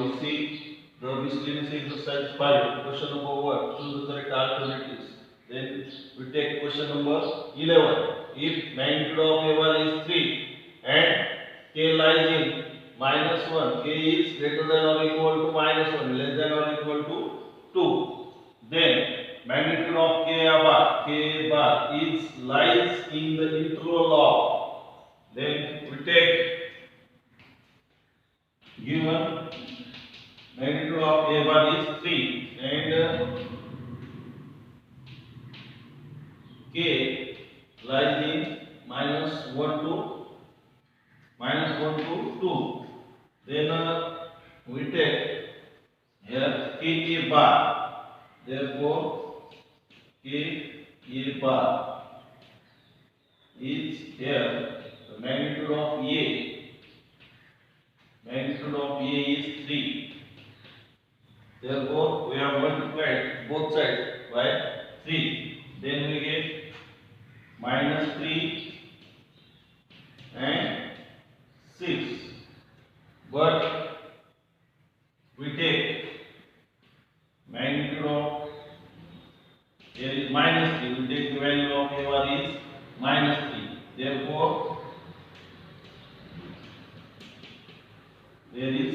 we see the miscellaneous exercise 5. Question number 1. Choose the correct alternatives. Then we take question number 11. If magnitude of A1 is 3 and K lies in -1, K is greater than or equal to -1, less than or equal to 2, then magnitude of K bar is lies in the interval of, then we take given magnitude of A bar is 3 and K lies in -1 to 2. Then we take here K bar. Therefore, K bar is here the magnitude of A. Magnitude of A is 3. Therefore, we have multiplied both sides by 3. Then we get -3 and 6. But we take magnitude of A is -3. We take the value of A bar is -3. Therefore, there is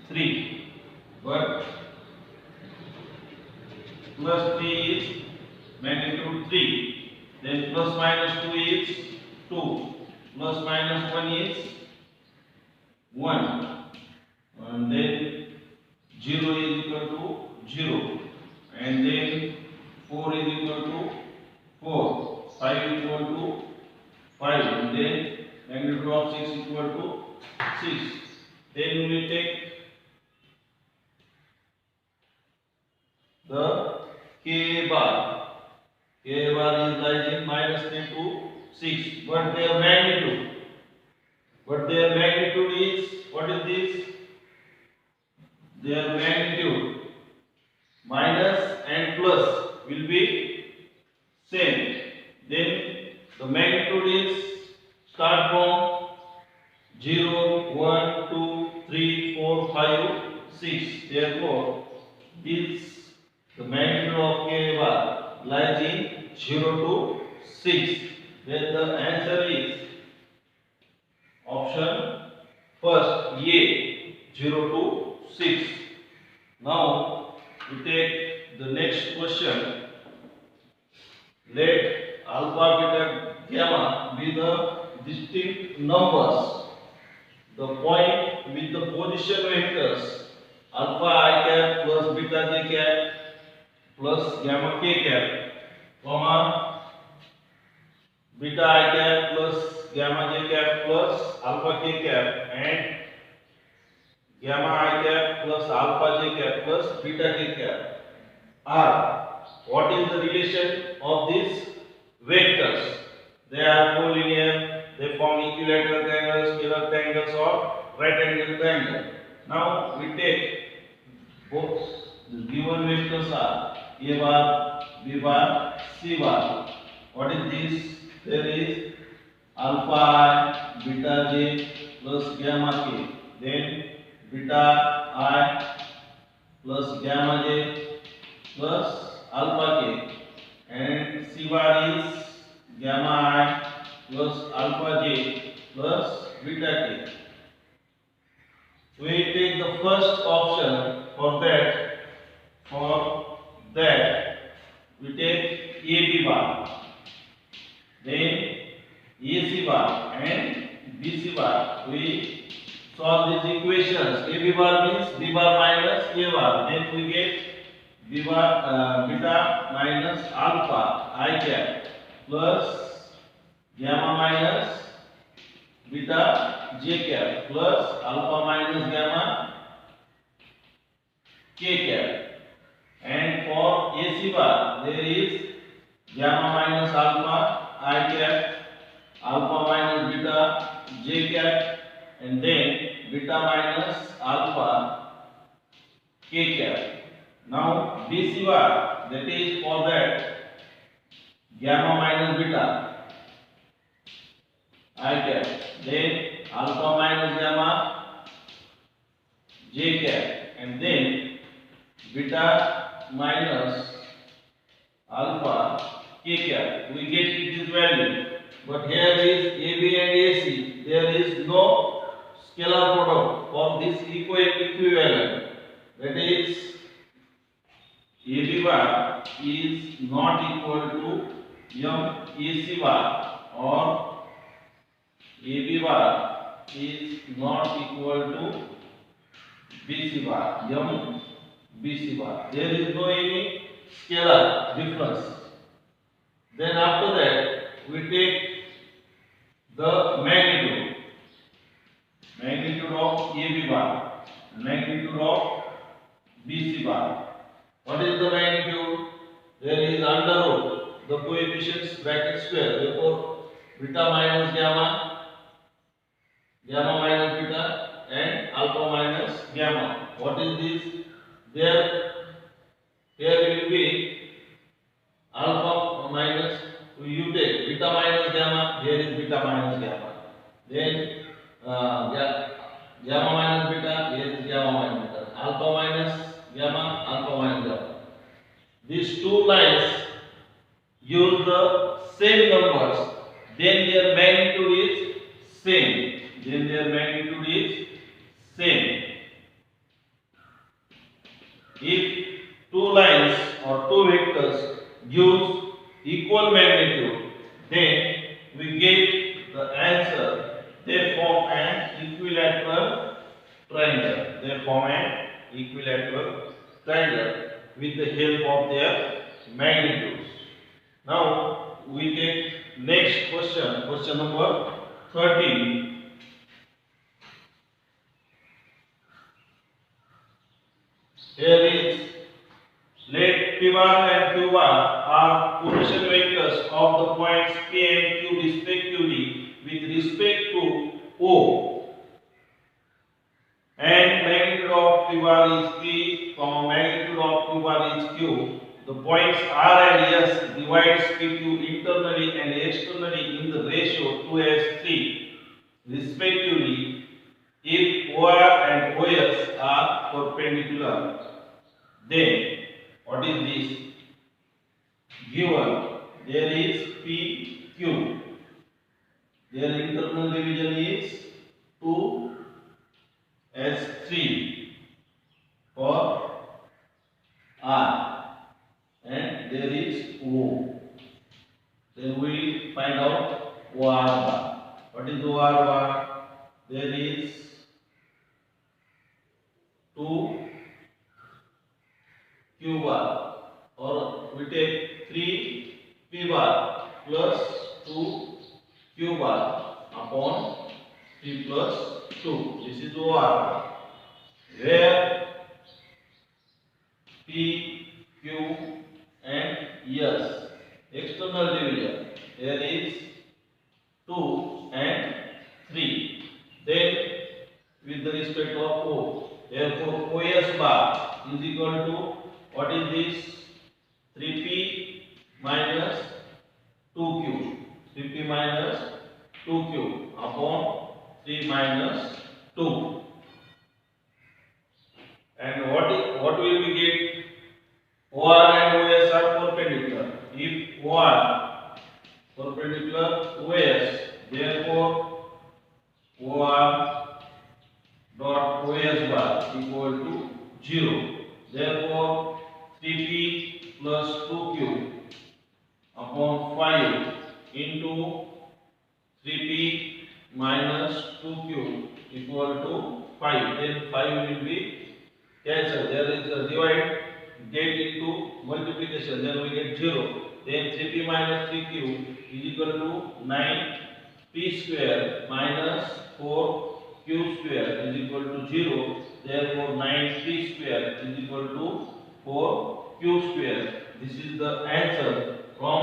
3. But +3 is magnitude 3. Then plus minus 2 is 2. Plus minus 1 is 1. And then 0 is equal to 0. And then 4 is equal to 4. 5 is equal to 5. And then magnitude of 6 is equal to 6. Then we take the K bar. K bar is lies in -3 to 6. But their magnitude is, what is this? Their magnitude minus and plus will be same. Then the magnitude is start from 0, 1, 2, 3, 4, 5, 6. Therefore, the magnitude of K bar lies in 0 to 6. Then the answer is option first, A, 0 to 6. Now we take the next question. Let alpha, beta, gamma be the distinct numbers. The point with the position vectors alpha I cap plus beta j cap plus gamma k cap, comma beta I cap plus gamma j cap plus alpha k cap and gamma I cap plus alpha j cap plus beta k cap are. What is the relation of these vectors? They are collinear, they form equilateral triangles, scalar triangles or right angle triangle. Now we take both the given vectors are A bar, B bar, C bar. What is this? There is alpha I, beta j plus gamma k. Then beta I plus gamma j plus alpha k. And C bar is gamma I plus alpha j plus beta k. We take the first option for that. For that, we take AB bar, then AC bar and BC bar. We solve these equations. AB bar means B bar minus A bar. Then we get B bar beta minus alpha I cap plus gamma minus beta j cap plus alpha minus gamma k cap. And for AC bar there is gamma minus alpha I cap, alpha minus beta j cap, and then beta minus alpha k cap. Now BC bar, that is for that gamma minus beta I cap, then alpha minus gamma j cap, and then beta minus alpha k cap. We get this value, but here is AB and AC. There is no scalar product for this equivalent. That is, AB bar is not equal to AC bar, or AB bar is not equal to BC bar, BC bar. There is no any scalar difference. Then after that we take the magnitude of AB bar, magnitude of BC bar. What is the magnitude? There is under root the coefficients bracket square. Therefore, beta minus gamma, gamma minus beta, and alpha minus gamma. What is this? There will be alpha minus, you take beta minus gamma, here is beta minus gamma. Then gamma minus beta, here is gamma minus beta. Alpha minus gamma, alpha minus gamma. These two lines use the same numbers, then their magnitude is same. Then their magnitude is same. If two lines or two vectors use equal magnitude, then we get the answer. They form an equilateral triangle. They form an equilateral triangle with the help of their magnitudes. Now we take next question, question number 13. Here is, let P bar and Q bar are position vectors of the points P and Q respectively with respect to O, and magnitude of P bar is P, magnitude of Q bar is Q. The points R and S divides PQ internally and externally in the ratio 2:3 respectively if OR and OS are perpendicular. Then what is this? Given there is PQ, their internal division is 2:3 for R, and there is O. Then we find out OR bar. What is OR bar? There is 2 Q bar, or we take 3 P bar plus 2 Q bar upon 3 plus 2. This is OR bar, where P, Q and S external division there is 2 and 3. Then with the respect of O, therefore OS bar is equal to, what is this? 3P minus 2Q. 3P minus 2Q upon 3 minus 2. And what will we get? OR and OS are perpendicular. If OR perpendicular OS, therefore OR dot OS bar equal to 0. Therefore 3P plus 2Q upon 5 into 3P minus 2Q equal to 5. Then 5 will be cancelled. There is a divide, get into multiplication. Then we get 0. Then 3P minus 3Q is equal to 9P square minus 4Q square is equal to 0. Therefore 9P square is equal to 4Q square. This is the answer from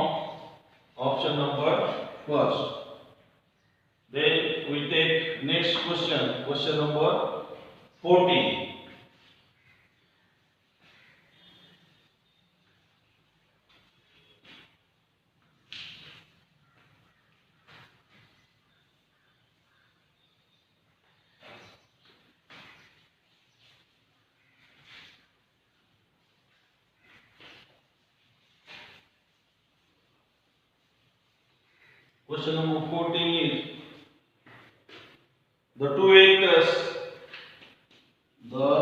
option number first. Then we take next question, question number 14. Question number 14 is the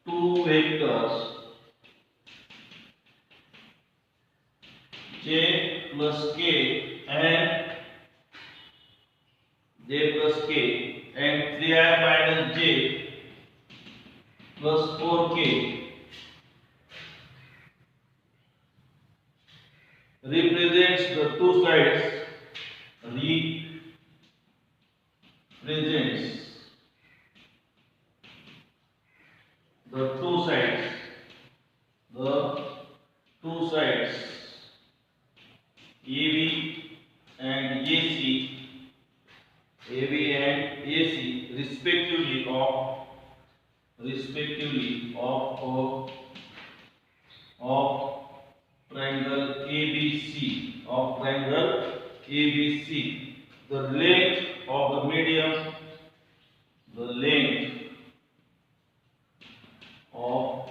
two vectors j plus k and 3i minus j plus 4k represents the two sides the two sides AB and AC respectively of triangle ABC. The length of the medium of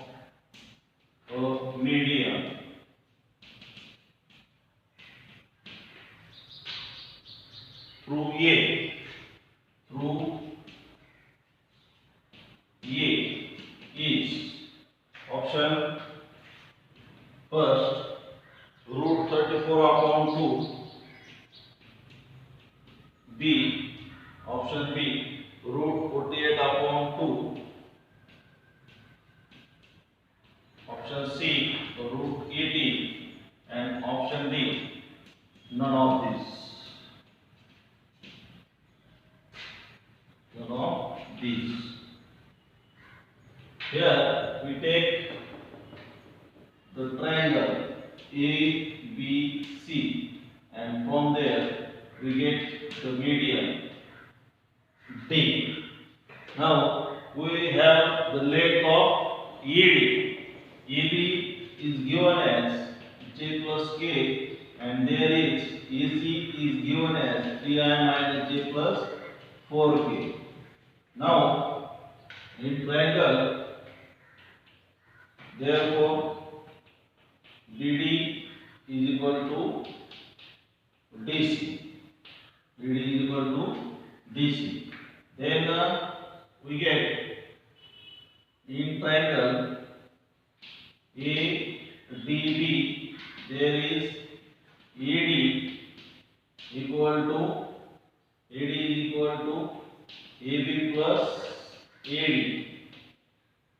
a medium through A is option first root 34 upon 2, B option B root 48 upon 2, option C root 18, and option D none of these. Here we take the triangle ABC and from there we get the median D. Now we have the length of ED. ED is given as J plus K and there is AC is given as 3I minus J plus 4K. Now in triangle, therefore BD is equal to DC. BD is equal to DC. Then we get in triangle ADB there is AD equal to AB plus AD.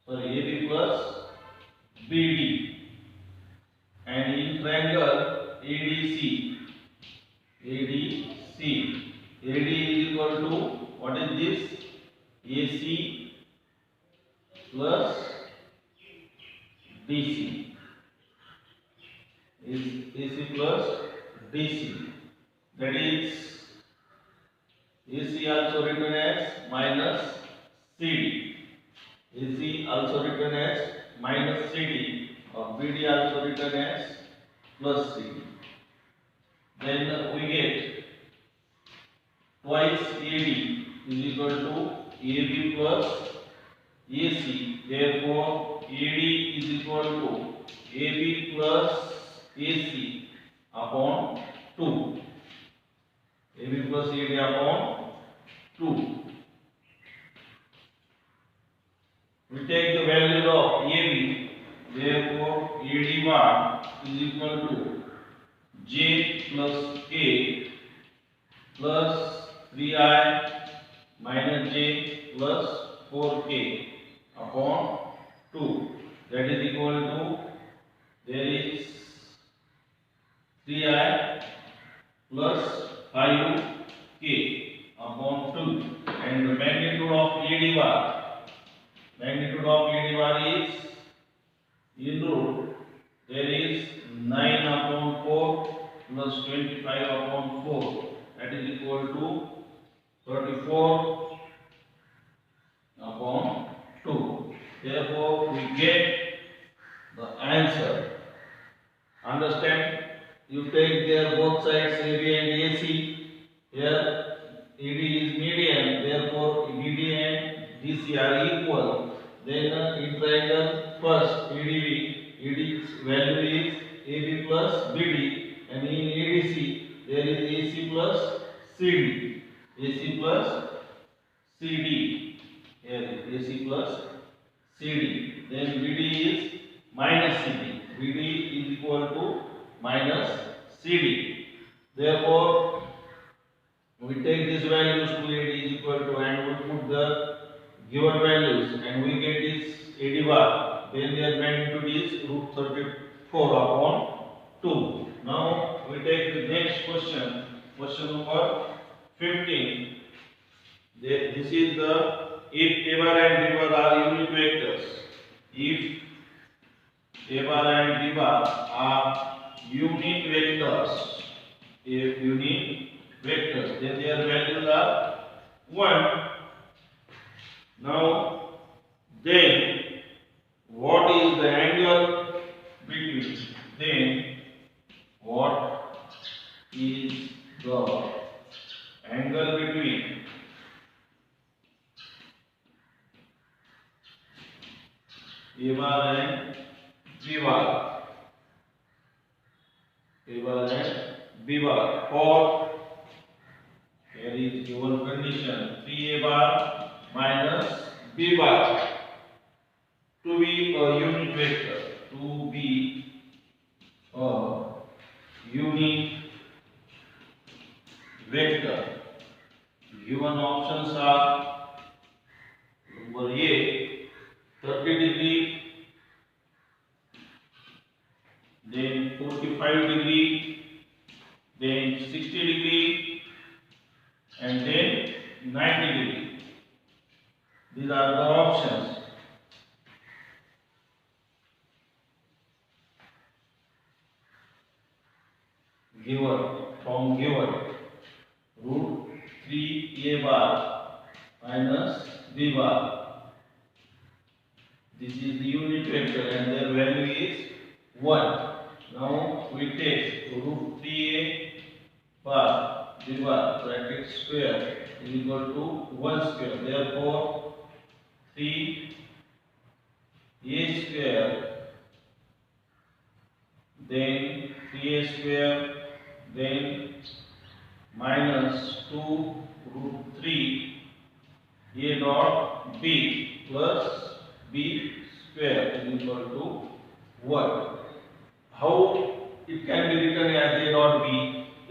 AB plus BD. And in triangle ADC AD is equal to what is this? AC plus DC is AC plus DC. That is AC also written as minus CD. AC also written as minus CD or BD also written as plus CD. Then we get twice AD is equal to AB plus AC. Therefore AD is equal to AB plus AC upon 2. AB plus AD upon 2. We take the value of AB. Therefore AD1 is equal to J plus K plus 3I minus J plus 4K upon 2. That is equal to there is 3I plus 5K upon 2, and the magnitude of AD bar is in root there is 9 upon 4 plus 25 upon 4, that is equal to 34 upon 2. Therefore we get the answer. Understand? You take their both sides AB and AC. Here AD is median, therefore BD and DC are equal. Then in triangle first AD's value is AB plus BD, and in ADC There is AC plus CD. AC plus CD. Here is AC plus CD. Then BD is minus CD. BD is equal to minus CD. Therefore, we take these values to AD is equal to and we put the given values and we get this AD bar. Then their magnitude is root 34 upon 2. Now we take the next question. Question number 15. This is the if A bar and B bar are unit vectors. If A bar and B bar are unit vectors, if unit vectors, then their values are 1. Now, then what is the angle between? Then what is the angle between A bar and B bar? A bar and B bar. For here is given condition 3A bar minus B bar to be a unit vector. To be a unit vector. Given options are number A 30 degree, then 45 degree, then 60 degree, and then 90 degree. These are the options. Given root 3A bar minus B bar. This is the unit vector and their value is 1. Now we take root 3A bar B bar bracket square is equal to 1 square. Therefore 3A square, then 3A square, then minus 2 root 3 A dot B plus B square is equal to 1. How it can be written as A dot B?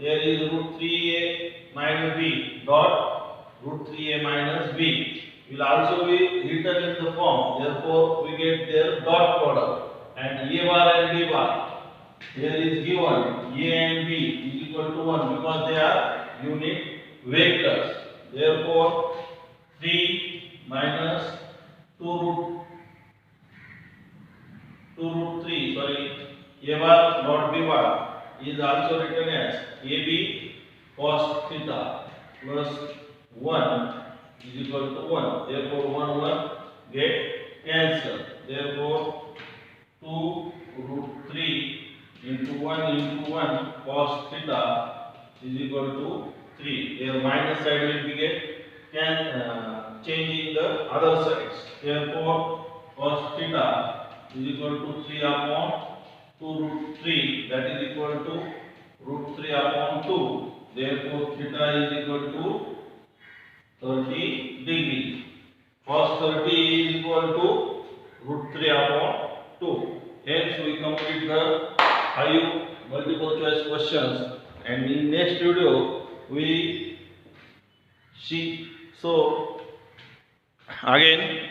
There is root 3A minus B dot root 3A minus B will also be written in the form. Therefore, we get their dot product. And A bar and B bar, here is given A and B is equal to 1 because they are unit vectors. Therefore, 3 minus 2 root 3, A bar dot B bar is also written as AB cos theta plus 1 is equal to 1. Therefore, 1 get cancelled. Therefore, 2 root 3 into 1 cos theta is equal to 3. Their minus side will be changing the other sides. Therefore, cos theta is equal to 3 upon 2 root 3, that is equal to root 3 upon 2. Therefore, theta is equal to 30 degree. Cos 30 is equal to root 3 upon 2. Hence, we complete the 5 multiple choice questions, and in next video we see. So again